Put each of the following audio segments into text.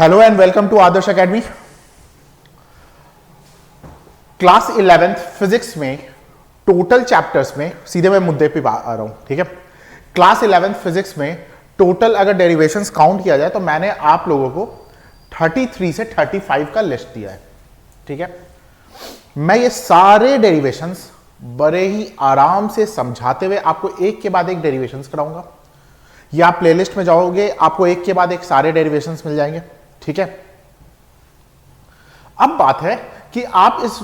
Hello and welcome to Adarsh academy. Class 11th physics में total chapters में सीधे मैं मुद्दे पे आ रहा हूं, ठीक है। क्लास 11th फिजिक्स में टोटल अगर डेरिवेशंस काउंट किया जाए तो मैंने आप लोगों को 33 से 35 का लिस्ट दिया है, ठीक है। मैं ये सारे डेरिवेशंस बड़े ही आराम से समझाते हुए आपको एक के बाद एक डेरिवेशंस कराऊंगा। या आप प्लेलिस्ट में जाओगे, आपको एक के बाद एक सारे डेरिवेशंस मिल जाएंगे, ठीक है। अब बात है कि आप इस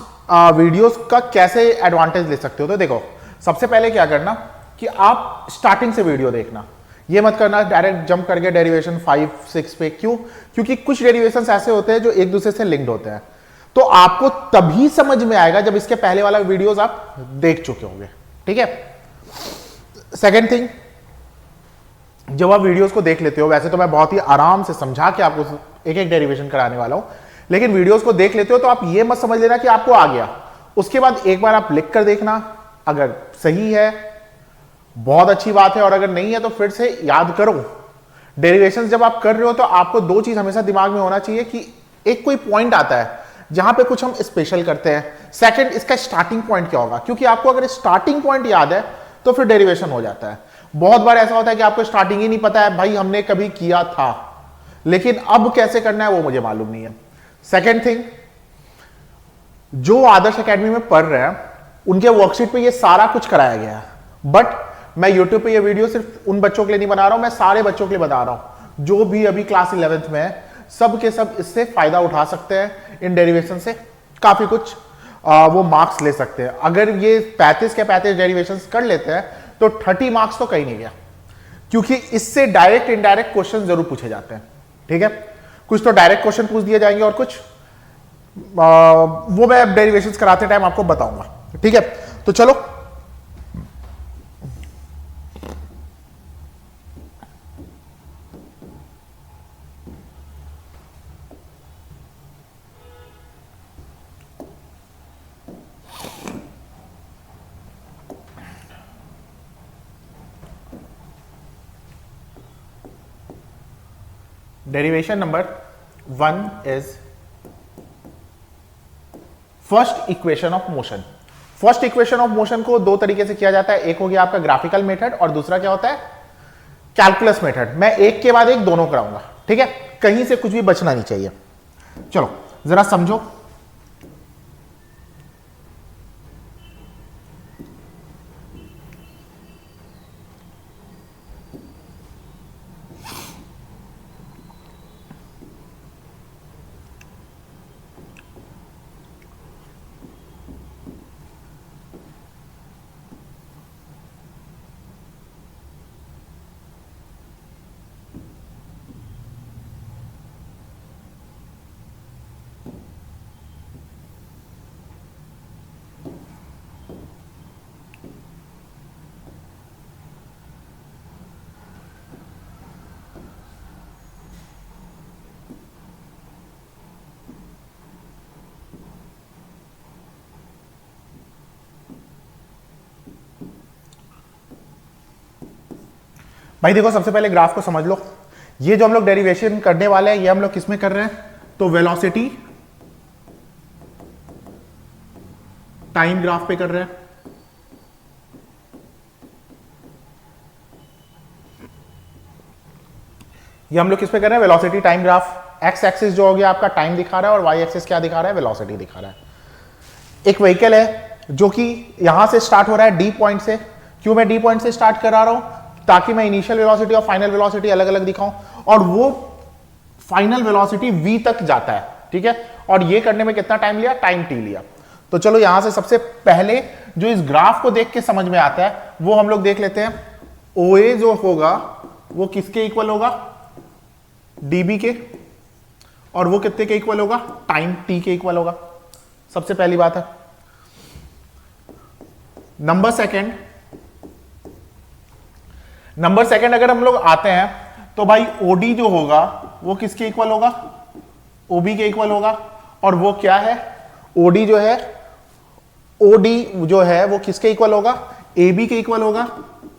वीडियोस का कैसे एडवांटेज ले सकते हो। तो देखो, सबसे पहले क्या करना कि आप स्टार्टिंग से वीडियो देखना, ये मत करना डायरेक्ट जंप करके डेरिवेशन 5, 6 पे। क्यों? क्योंकि कुछ डेरिवेशंस ऐसे होते हैं जो एक दूसरे से लिंक्ड होते हैं, तो आपको तभी समझ में आएगा जब इसके पहले वाला वीडियोस आप देख चुके होंगे, ठीक है। सेकेंड थिंग, जब आप वीडियोस को देख लेते हो, वैसे तो मैं बहुत ही आराम से समझा के आपको एक एक डेरिवेशन कराने वाला हूं, लेकिन वीडियोस को देख लेते हो तो आप ये मत समझ लेना कि आपको आ गया। उसके बाद एक बार आप लिख कर देखना, अगर सही है बहुत अच्छी बात है, और अगर नहीं है तो फिर से याद करो। डेरिवेशन जब आप कर रहे हो तो आपको दो चीज हमेशा दिमाग में होना चाहिए कि एक कोई पॉइंट आता है जहां पे कुछ हम स्पेशल करते हैं। सेकंड, इसका स्टार्टिंग पॉइंट क्या होगा, क्योंकि आपको अगर स्टार्टिंग पॉइंट याद है तो फिर डेरिवेशन हो जाता है। बहुत बार ऐसा होता है कि आपको स्टार्टिंग ही नहीं पता है, भाई हमने कभी किया था लेकिन अब कैसे करना है वो मुझे मालूम नहीं है। सेकेंड थिंग, जो आदर्श एकेडमी में पढ़ रहे हैं उनके वर्कशीट पे ये सारा कुछ कराया गया है, बट मैं यूट्यूब पे ये वीडियो सिर्फ उन बच्चों के लिए नहीं बना रहा हूं, मैं सारे बच्चों के लिए बता रहा हूं जो भी अभी क्लास 11th में है। सब के सब इससे फायदा उठा सकते हैं, इन डेरिवेशन से काफी कुछ वो मार्क्स ले सकते हैं। अगर ये 35 के 35 डेरिवेशन कर लेते हैं तो 30 मार्क्स तो कहीं नहीं गया, क्योंकि इससे डायरेक्ट इनडायरेक्ट क्वेश्चन जरूर पूछे जाते हैं, ठीक है। कुछ तो डायरेक्ट क्वेश्चन पूछ दिए जाएंगे और कुछ वो मैं डेरिवेशंस कराते टाइम आपको बताऊंगा, ठीक है। तो चलो derivation number 1 is first equation of motion. First equation of motion को दो तरीके से किया जाता है, एक हो गया आपका ग्राफिकल मेथड और दूसरा क्या होता है कैलकुलस मेथड। मैं एक के बाद एक दोनों कराऊंगा, ठीक है, कहीं से कुछ भी बचना नहीं चाहिए। चलो जरा समझो। भाई देखो, सबसे पहले ग्राफ को समझ लो। ये जो हम लोग डेरिवेशन करने वाले हैं ये हम लोग किसमें कर रहे हैं, तो वेलोसिटी टाइम ग्राफ पे कर रहे हैं। ये हम लोग किस पे कर रहे हैं, velocity time graph. X axis जो हो गया आपका टाइम दिखा रहा है और वाई एक्सिस क्या दिखा रहा है, वेलोसिटी दिखा रहा है। एक व्हीकल है जो कि यहां से स्टार्ट हो रहा है डी पॉइंट से। क्यों मैं डी पॉइंट से स्टार्ट करा रहा हूं, ताकि मैं इनिशियल वेलोसिटी और फाइनल वेलोसिटी अलग अलग दिखाऊं, और वो फाइनल वेलोसिटी v तक जाता है, ठीक है। और ये करने में कितना टाइम लिया, टाइम t लिया। तो चलो यहां से सबसे पहले जो इस ग्राफ को देख के समझ में आता है वो हम लोग देख लेते हैं। OA जो होगा वो किसके इक्वल होगा, dB के, और वो कितने के इक्वल होगा, टाइम t के इक्वल होगा। सबसे पहली बात है। नंबर सेकंड अगर हम लोग आते हैं तो भाई OD जो होगा वो किसके इक्वल होगा, OB के इक्वल होगा। और वो क्या है, OD जो है वो किसके इक्वल होगा, AB के इक्वल होगा।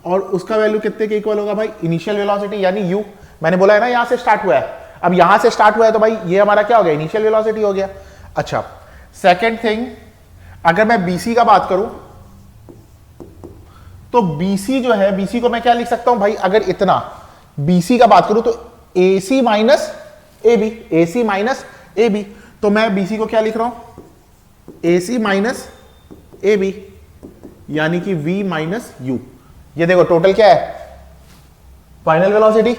और उसका वैल्यू कितने के इक्वल होगा भाई, इनिशियल वेलोसिटी यानी u। मैंने बोला है ना यहां से स्टार्ट हुआ है। अब यहां से स्टार्ट हुआ है तो भाई ये हमारा क्या हो गया, इनिशियल वेलोसिटी हो गया। अच्छा, सेकेंड थिंग, अगर मैं बीसी का बात करूं तो बीसी जो है, बीसी को मैं क्या लिख सकता हूं भाई, अगर इतना बीसी का बात करूं तो AC minus AB, AC minus AB, तो मैं बीसी को क्या लिख रहा हूं, AC माइनस AB, यानी कि V माइनस U। ये देखो टोटल क्या है, फाइनल वेलोसिटी,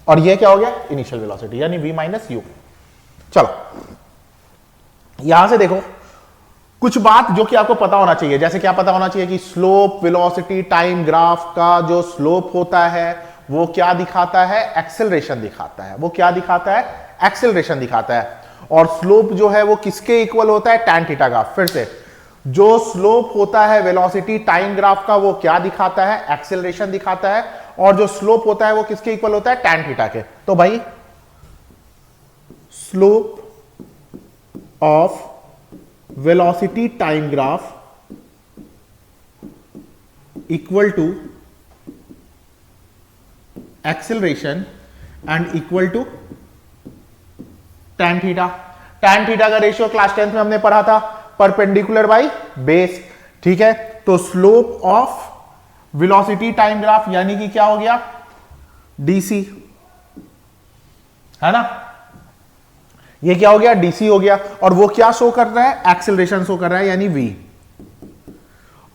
और ये क्या हो गया, इनिशियल वेलोसिटी, यानी V माइनस U। चलो यहां से देखो कुछ बात जो कि आपको पता होना चाहिए, जैसे क्या पता होना चाहिए कि स्लोप वेलोसिटी टाइम ग्राफ का जो स्लोप होता है वो क्या दिखाता है, एक्सेलरेशन दिखाता है। वो क्या दिखाता है, एक्सेलरेशन दिखाता है। और स्लोप जो है वो किसके इक्वल होता है, टैन थीटा का। फिर से, जो स्लोप होता है वेलोसिटी टाइम ग्राफ का वो क्या दिखाता है, एक्सेलरेशन दिखाता है। और जो स्लोप होता है वो किसके इक्वल होता है, टैन थीटा के। तो भाई slope of velocity time graph equal to acceleration and equal to tan theta. Tan theta का रेशियो क्लास 10th में हमने पढ़ा था, परपेंडिकुलर बाई बेस। ठीक है, तो slope of velocity time graph यानी कि क्या हो गया, डीसी, है ना, ये क्या हो गया, डीसी हो गया। और वो क्या शो कर रहा है, एक्सेलरेशन शो कर रहा है, यानी वी।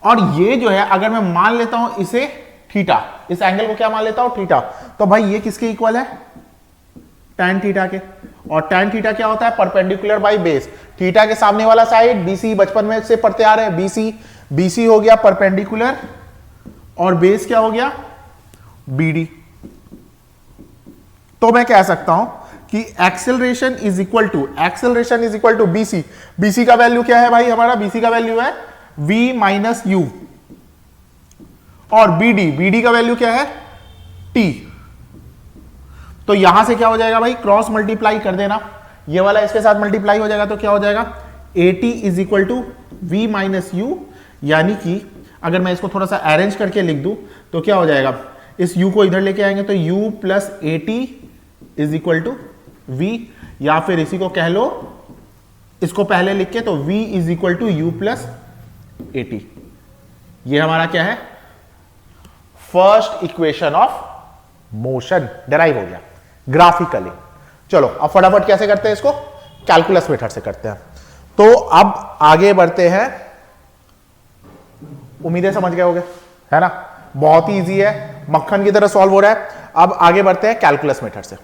और ये जो है अगर मैं मान लेता हूं इसे थीटा, इस एंगल को क्या मान लेता हूं, थीटा, तो भाई ये किसके इक्वल है, टैन थीटा के। और टैन थीटा क्या होता है, परपेंडिकुलर बाई बेस। थीटा के सामने वाला साइड बीसी, बचपन में से पढ़ते आ रहे हैं, बीसी, बीसी हो गया परपेंडिकुलर, और बेस क्या हो गया, बीडी। तो मैं कह सकता हूं कि acceleration is equal to BC. BC का वैल्यू क्या है भाई, हमारा बीसी का वैल्यू है v माइनस यू, और बीडी का वैल्यू क्या है, t। तो यहां से क्या हो जाएगा भाई, क्रॉस मल्टीप्लाई कर देना, ये वाला इसके साथ मल्टीप्लाई हो जाएगा, तो क्या हो जाएगा, AT is equal to V minus U. यानी कि अगर मैं इसको थोड़ा सा अरेंज करके लिख दूं तो क्या हो जाएगा, इस u को इधर लेके आएंगे तो u plus AT is equal to v, या फिर इसी को कह लो, इसको पहले लिख के, तो v is equal to U plus AT। ये हमारा क्या है, first equation of motion derive हो गया ग्राफिकली। चलो अब फटाफट कैसे करते हैं इसको, कैलकुलस मेथड से करते हैं। तो अब आगे बढ़ते हैं, उम्मीदें समझ गए होंगे, है ना, बहुत ही इजी है, मक्खन की तरह सॉल्व हो रहा है। अब आगे बढ़ते हैं कैलकुलस मेथड से।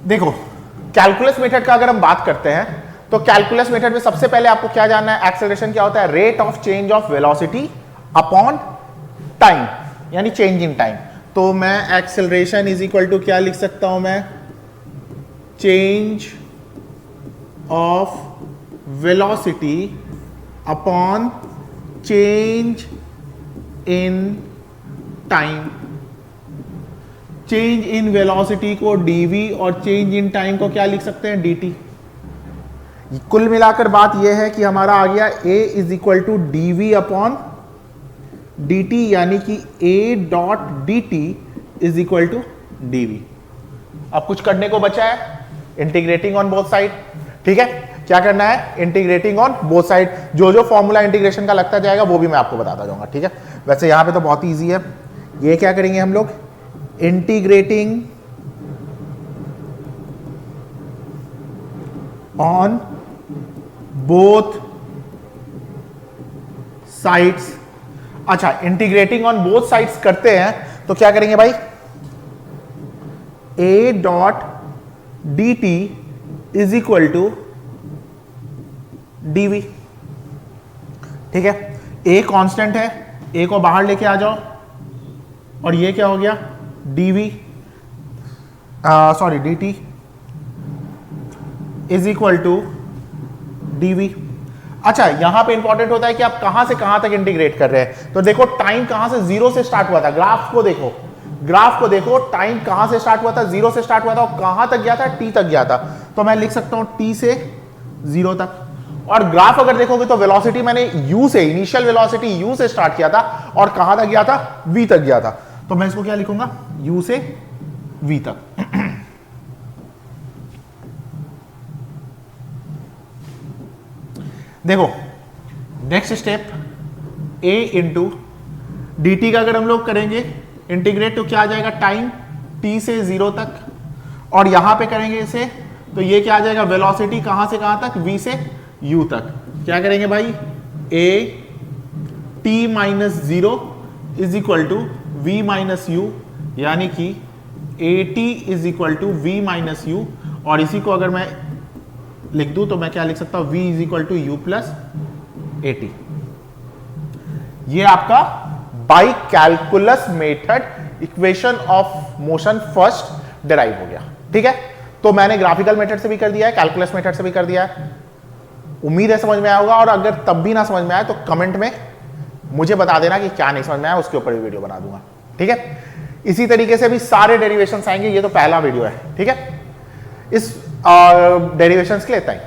देखो कैलकुलस मेथड का अगर हम बात करते हैं तो कैलकुलस मेथड में सबसे पहले आपको क्या जानना है, एक्सेलरेशन क्या होता है, rate of change of velocity upon time, यानी चेंज इन टाइम। तो मैं एक्सेलरेशन इज इक्वल टू क्या लिख सकता हूं मैं, change of velocity upon change in time. Change in velocity को dv और चेंज इन टाइम को क्या लिख सकते हैं, dt। कुल मिलाकर बात यह है कि हमारा आ गया a is equal to dv upon dt, यानी कि a dot dt is equal to dv। अब कुछ करने को बचा है, इंटीग्रेटिंग ऑन बोथ साइड। ठीक है, क्या करना है, इंटीग्रेटिंग ऑन बोथ साइड। जो जो फॉर्मूला इंटीग्रेशन का लगता जाएगा वो भी मैं आपको बताता जाऊंगा। ठीक है, वैसे यहां पे तो बहुत ईजी है। ये क्या करेंगे हम लोग, इंटीग्रेटिंग ऑन बोथ साइड्स। अच्छा, इंटीग्रेटिंग ऑन बोथ साइड्स करते हैं तो क्या करेंगे भाई, a dot D T is equal to dv। ठीक है, a कांस्टेंट है, a को बाहर लेके आ जाओ, और ये क्या हो गया, dv sorry dt is equal to dv। अच्छा, यहां पे इंपॉर्टेंट होता है कि आप कहां से कहां तक इंटीग्रेट कर रहे हैं। तो देखो टाइम कहां से, जीरो से स्टार्ट हुआ था, ग्राफ को देखो, ग्राफ को देखो, टाइम कहां से स्टार्ट हुआ था, 0 से स्टार्ट हुआ था और कहां तक गया था, t तक गया था। तो मैं लिख सकता हूं t से 0 तक। और ग्राफ अगर देखोगे तो वेलोसिटी मैंने u से, इनिशियल वेलोसिटी u से स्टार्ट किया था और कहां तक गया था, v तक गया था। तो मैं इसको क्या लिखूंगा, u से v तक। देखो next step a into D T का अगर हम लोग करेंगे इंटीग्रेट तो क्या आ जाएगा, टाइम t से 0 तक, और यहां पे करेंगे इसे तो ये क्या आ जाएगा, वेलोसिटी कहां से कहां तक, v से u तक। क्या करेंगे भाई, a t minus 0 is equal to v minus U, यानी कि a t is equal to v minus U. और इसी को अगर मैं लिख दूं तो मैं क्या लिख सकता हूं, v is equal to U plus A T. ये आपका by calculus method equation of motion first derive हो गया। ठीक है, तो मैंने ग्राफिकल मेथड से भी कर दिया है, कैलकुलस मेथड से भी कर दिया है। उम्मीद है समझ में आया होगा, और अगर तब भी ना समझ में आए तो कमेंट में मुझे बता देना कि क्या नहीं समझ में आया, उसके ऊपर भी वीडियो बना दूंगा। ठीक है, इसी तरीके से भी सारे डेरिवेशंस आएंगे, ये तो पहला वीडियो है। ठीक है, इस डेरिवेशंस के लिए इतना ही।